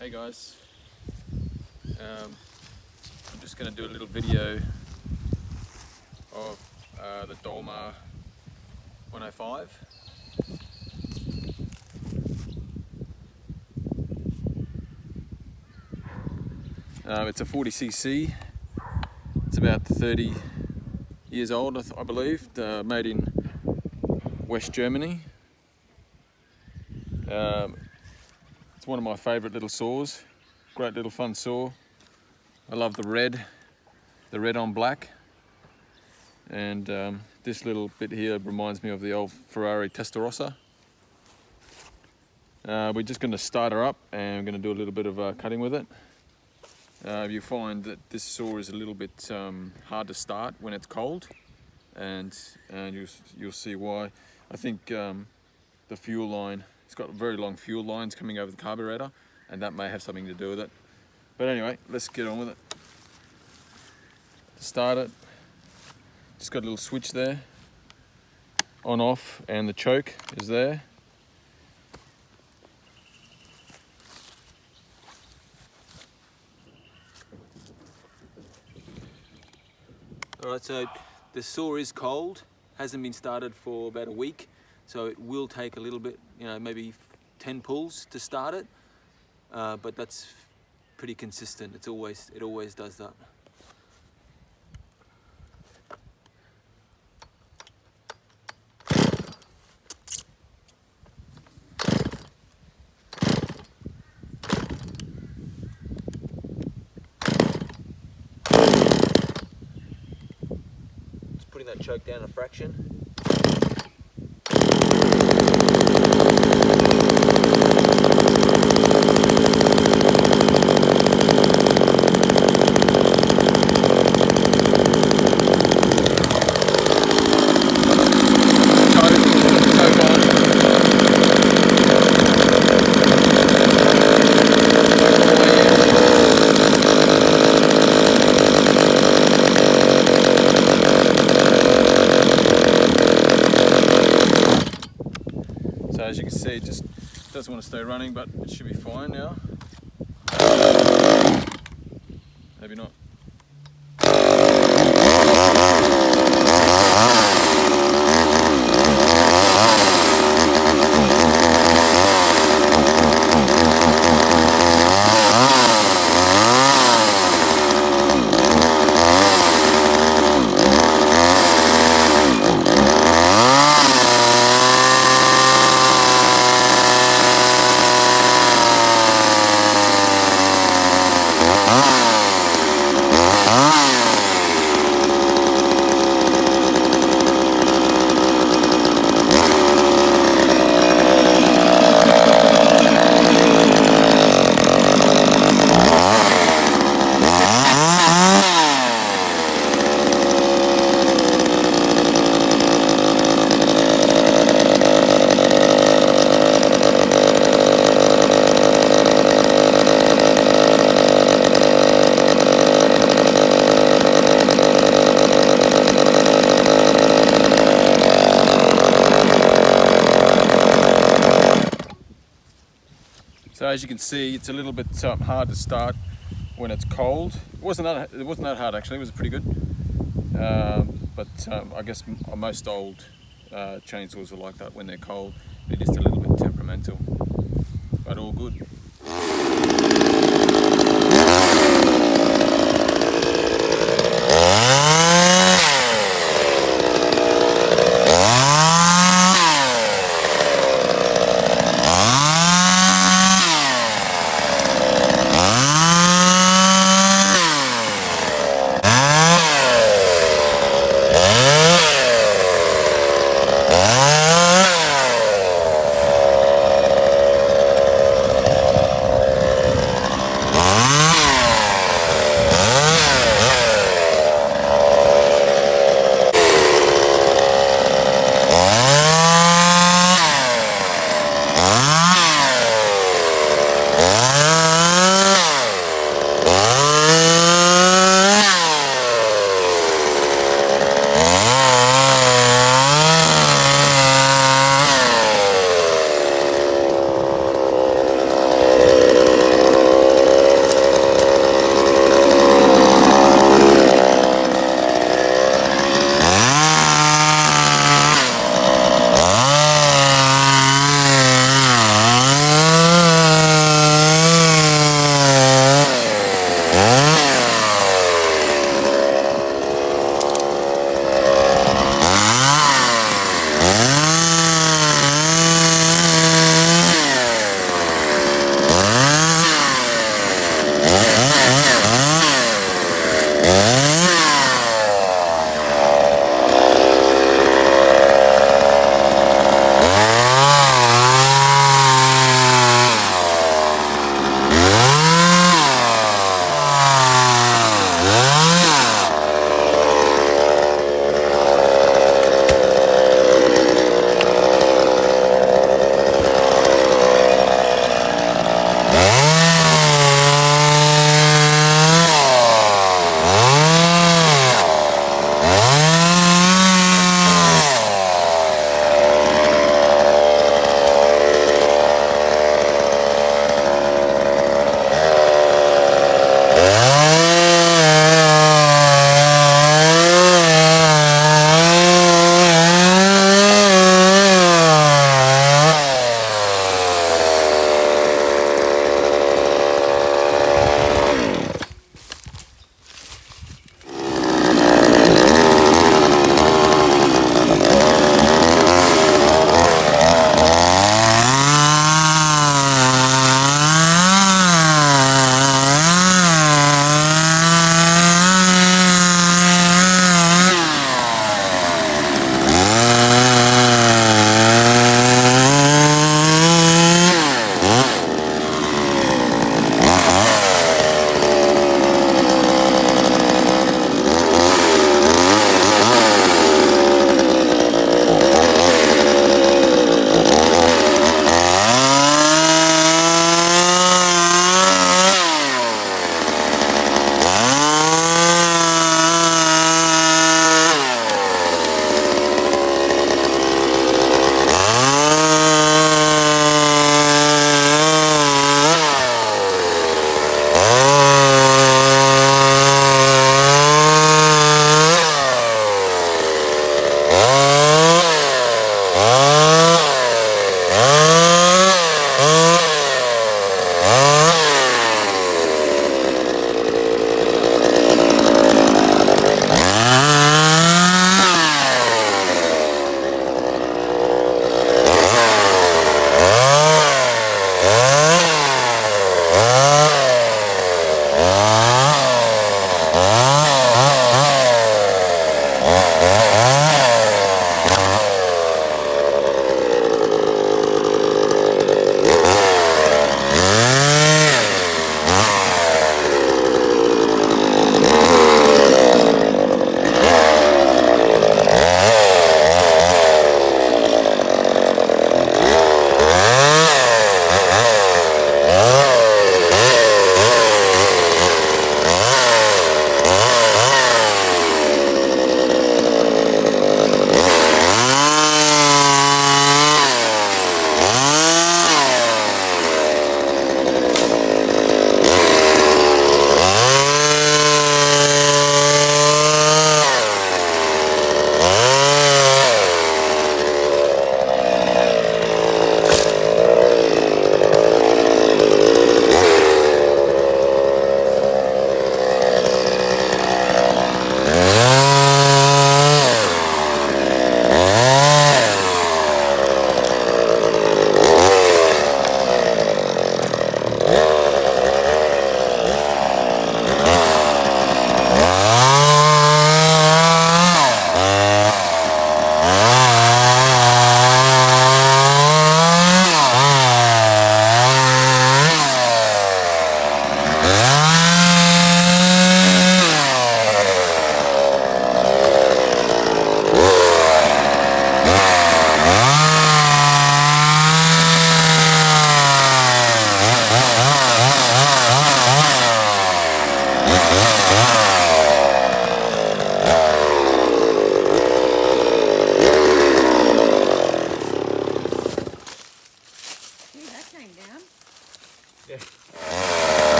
Hey guys, I'm just going to do a little video of the Dolmar 105. It's a 40cc, it's about 30 years old I believe, made in West Germany. It's one of my favourite little saws, great little fun saw. I love the red on black, and this little bit here reminds me of the old Ferrari Testarossa. We're just going to start her up and we're going to do a little bit of cutting with it. You find that this saw is a little bit hard to start when it's cold, and you'll see why. I think the fuel line, it's got very long fuel lines coming over the carburetor, and that may have something to do with it. But anyway, let's get on with it. To start it, just got a little switch there, on off, and the choke is there. Alright, so the saw is cold, hasn't been started for about a week, so it will take a little bit, maybe 10 pulls to start it, but that's pretty consistent. It always does that. Just putting that choke down a fraction. So as you can see, it just doesn't want to stay running, but it should be fine now. Maybe not. So as you can see, it's a little bit hard to start when it's cold. It wasn't that hard actually. It was pretty good. But I guess most old chainsaws are like that when they're cold. They're just a little bit temperamental, but all good.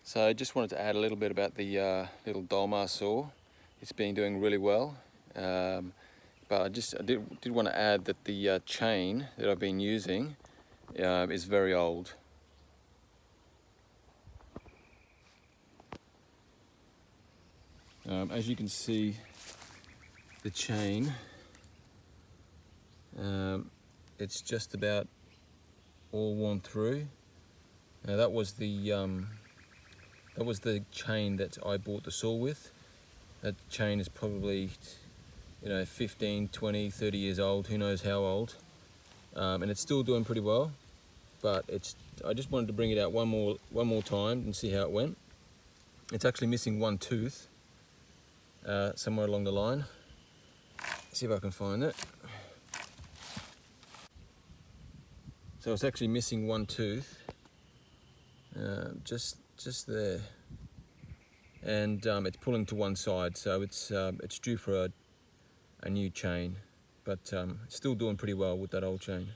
So I just wanted to add a little bit about the little Dolmar saw. It's been doing really well, but I did want to add that the chain that I've been using is very old. As you can see, the chain, it's just about all worn through. Now that was the chain that I bought the saw with. That chain is probably, 15, 20, 30 years old, who knows how old. And it's still doing pretty well, but I just wanted to bring it out one more time and see how it went. It's actually missing one tooth somewhere along the line. See if I can find it. So it's actually missing one tooth, just there, and it's pulling to one side, so it's due for a new chain, but it's still doing pretty well with that old chain.